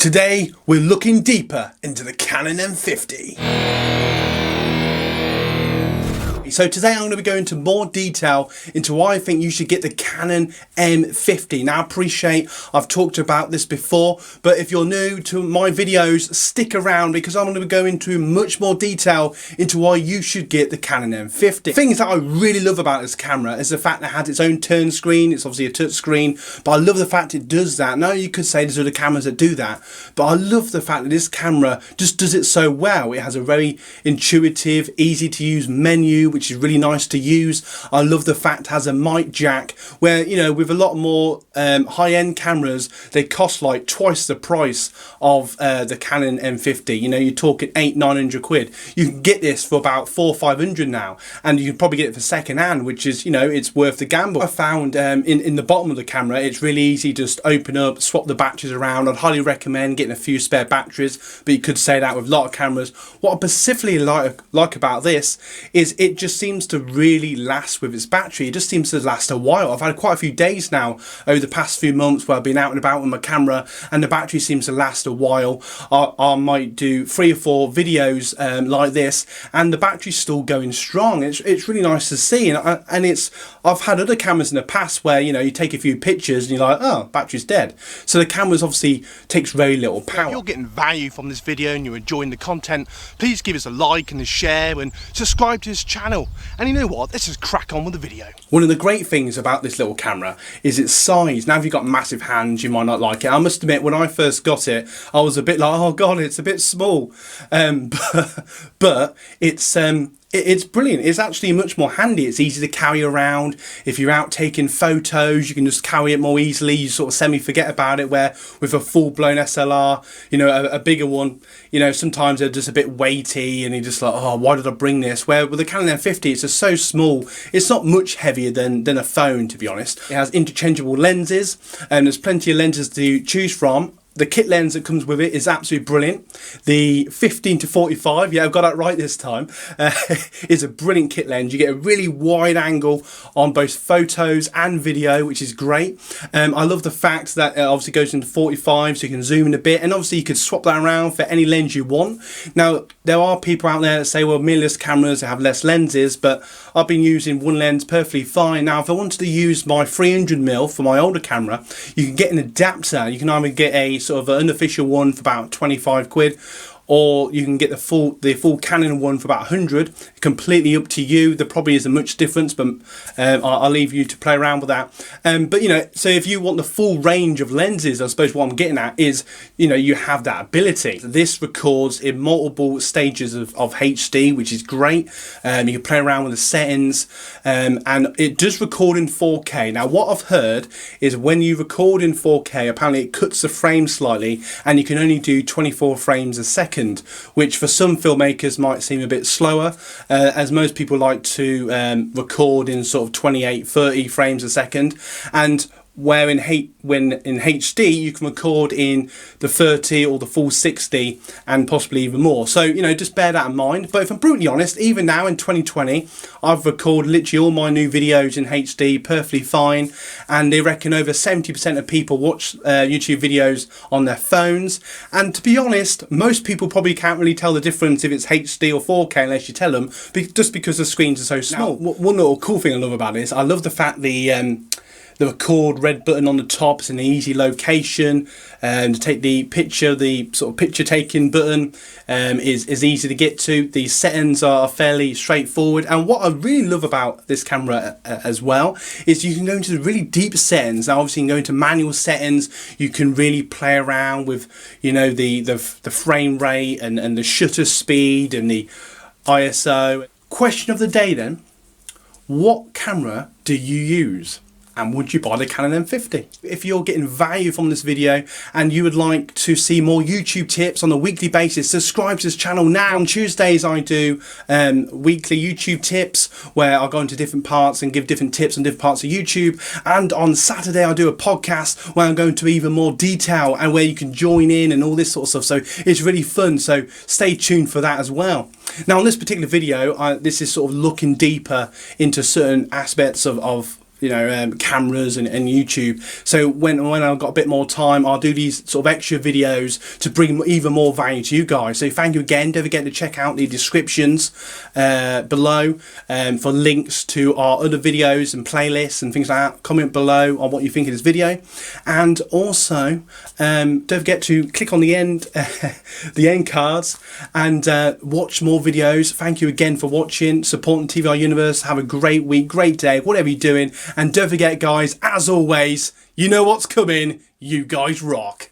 Today, we're looking deeper into the Canon M50. So today I'm going to be going into more detail into why I think you should get the Canon M50. Now I appreciate I've talked about this before, but if you're new to my videos, stick around because I'm going to be going into much more detail into why you should get the Canon M50. Things that I really love about this camera is the fact that it has its own turn screen. It's obviously a touch screen, but I love the fact it does that. Now you could say there's other cameras that do that, but I love the fact that this camera just does it so well. It has a very intuitive, easy to use menu, which is really nice to use. I love the fact it has a mic jack where, you know, with a lot more high-end cameras, they cost like twice the price of the Canon M50. You know, you're talking 800-900 quid. You can get this for about 400-500 now, and you can probably get it for second hand, which is, you know, it's worth the gamble. I found in the bottom of the camera, it's really easy to just open up, swap the batteries around. I'd highly recommend getting a few spare batteries, but you could say that with a lot of cameras. What I specifically like about this is it just seems to really last with its battery. It just seems to last a while. I've had quite a few days now over the past few months where I've been out and about with my camera and the battery seems to last a while. I might do 3 or 4 videos like this and the battery's still going strong. It's really nice to see, and I've had other cameras in the past where, you know, you take a few pictures and you're like, oh, battery's dead. So the camera's obviously takes very little power. If you're getting value from this video and you're enjoying the content, please give us a like and a share and subscribe to this channel. And you know what, let's just crack on with the video. One of the great things about this little camera is its size. Now if you've got massive hands, you might not like it. I must admit, when I first got it, I was a bit like, oh god, it's a bit small. But it's brilliant. It's actually much more handy. It's easy to carry around. If you're out taking photos, you can just carry it more easily. You sort of semi-forget about it, where with a full-blown SLR, you know, a bigger one, you know, sometimes they're just a bit weighty and you're just like, oh, why did I bring this? Where with the Canon M50, it's just so small. It's not much heavier than a phone, to be honest. It has interchangeable lenses and there's plenty of lenses to choose from. The kit lens that comes with it is absolutely brilliant. The 15-45, yeah, I've got that right this time, is a brilliant kit lens. You get a really wide angle on both photos and video, which is great. I love the fact that it obviously goes into 45, so you can zoom in a bit, and obviously you could swap that around for any lens you want. Now, there are people out there that say, well, mirrorless cameras have less lenses, but I've been using one lens perfectly fine. Now, if I wanted to use my 300mm for my older camera, you can get an adapter. You can either get a sort of an unofficial one for about 25 quid, or you can get the full Canon one for about 100. Completely up to you. There probably isn't much difference, but I'll leave you to play around with that. But you know, so if you want the full range of lenses, I suppose what I'm getting at is, you know, you have that ability. This records in multiple stages of HD, which is great. You can play around with the settings, and it does record in 4K. Now, what I've heard is when you record in 4K, apparently it cuts the frame slightly, and you can only do 24 frames a second, which for some filmmakers might seem a bit slower, as most people like to record in sort of 28-30 frames a second, and where in HD you can record in the 30 or the full 60 and possibly even more. So, you know, just bear that in mind. But if I'm brutally honest, even now in 2020, I've recorded literally all my new videos in HD perfectly fine, and they reckon over 70% of people watch YouTube videos on their phones. And to be honest, most people probably can't really tell the difference if it's HD or 4K unless you tell them, just because the screens are so small. Now, one little cool thing I love about this, I love the fact the record red button on the top is an easy location to take the picture. The sort of picture taking button is easy to get to. The settings are fairly straightforward, and what I really love about this camera as well is you can go into the really deep settings. Now obviously you can go into manual settings. You can really play around with, you know, the frame rate and the shutter speed and the ISO. Question of the day then, what camera do you use? And would you buy the Canon M50? If you're getting value from this video and you would like to see more YouTube tips on a weekly basis, subscribe to this channel now. On Tuesdays I do weekly YouTube tips where I'll go into different parts and give different tips on different parts of YouTube, and on Saturday I do a podcast where I'm going to even more detail and where you can join in and all this sort of stuff. So it's really fun, so stay tuned for that as well. Now on this particular video, this is sort of looking deeper into certain aspects of cameras and YouTube. So when I've got a bit more time, I'll do these sort of extra videos to bring even more value to you guys. So thank you again. Don't forget to check out the descriptions below for links to our other videos and playlists and things like that. Comment below on what you think of this video, and also don't forget to click on the end the end cards and watch more videos. Thank you again for watching, supporting TVR Universe. Have a great week, great day, whatever you're doing. And don't forget, guys, as always, you know what's coming. You guys rock.